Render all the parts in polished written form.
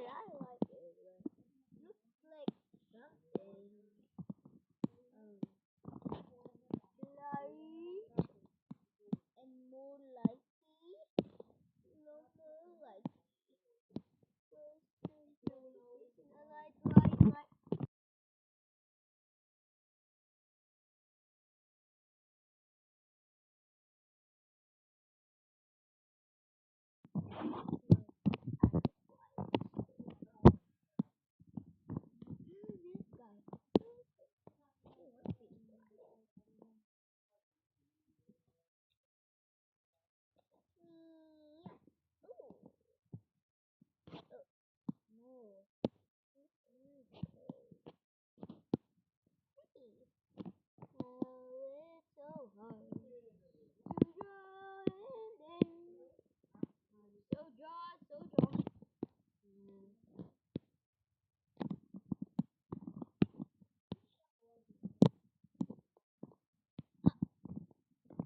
I like it. Looks like something. Light and more lighty. More light. Light. This guy. Yeah. No. It's so hard to draw it in. So draw.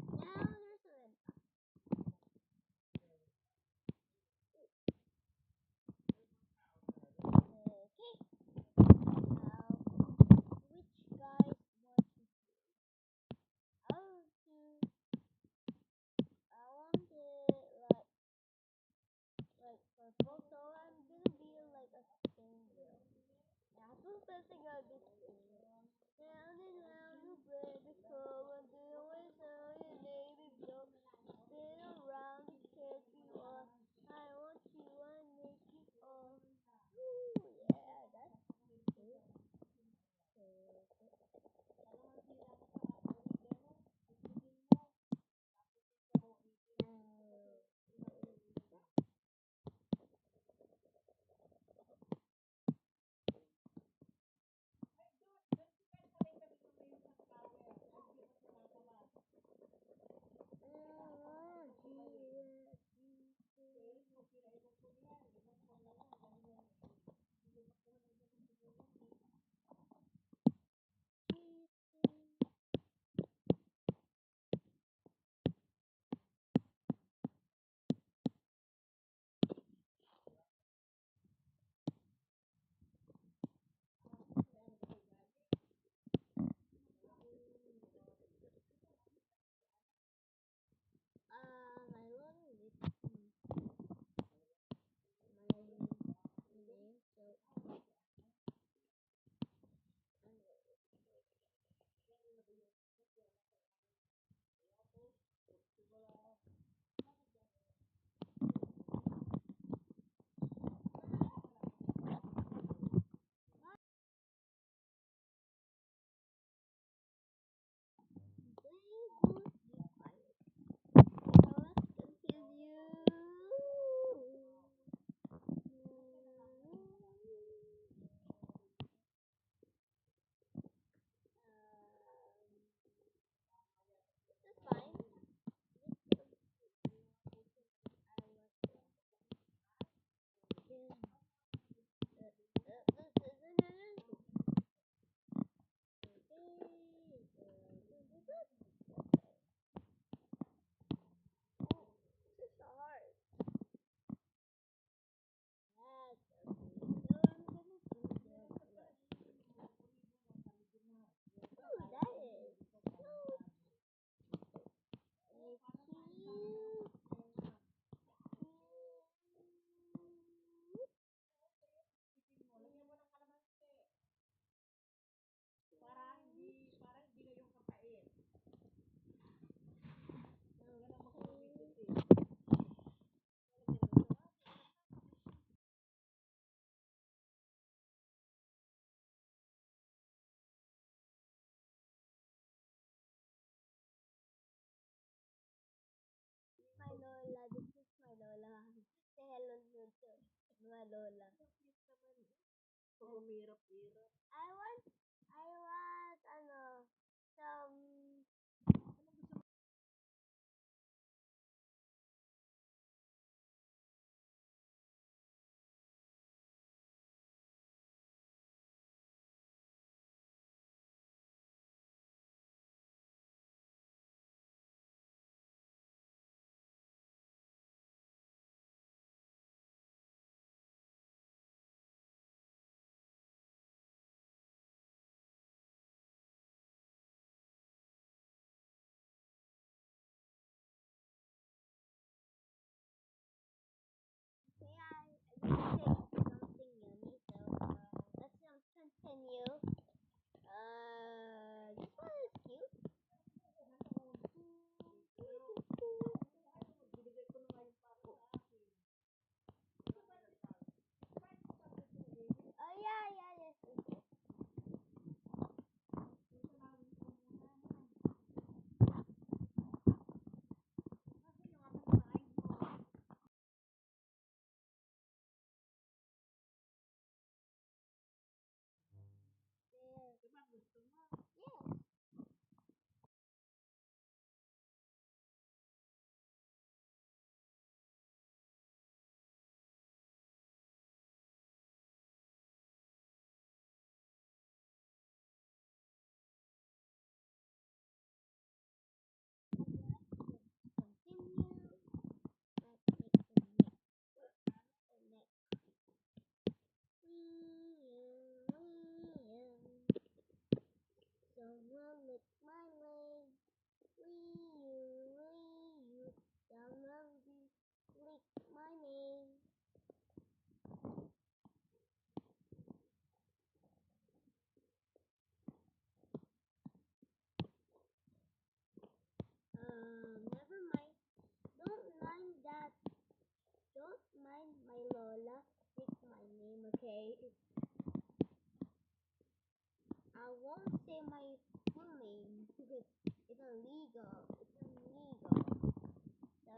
Now there's a okay. Now which guys want to I'll do I want it like purple, so I'm gonna be like a spinning wheel. Yeah, who's pressing a big round and round you play the cold and do it so your navy blow. Spin around the catch you on. I want you and make you all. Ooh, yeah, that's good. I love it. My name, so let's continue. It's fine. It's hard. So I'm gonna do this. Ooh, that is so cute. My Lola, this is my Lola. Say hello to my Lola. I want, some something yummy. So let's continue. This one is cute. Oh yeah, yeah, yes, yes, yes. Yeah. Continue. Let's take the next. Someone lick my leg. Wee you. Someone lick my name. Never mind. Don't mind that. Don't mind my Lola. Lick my name, okay? I won't say my full name because it's illegal. It's illegal. So,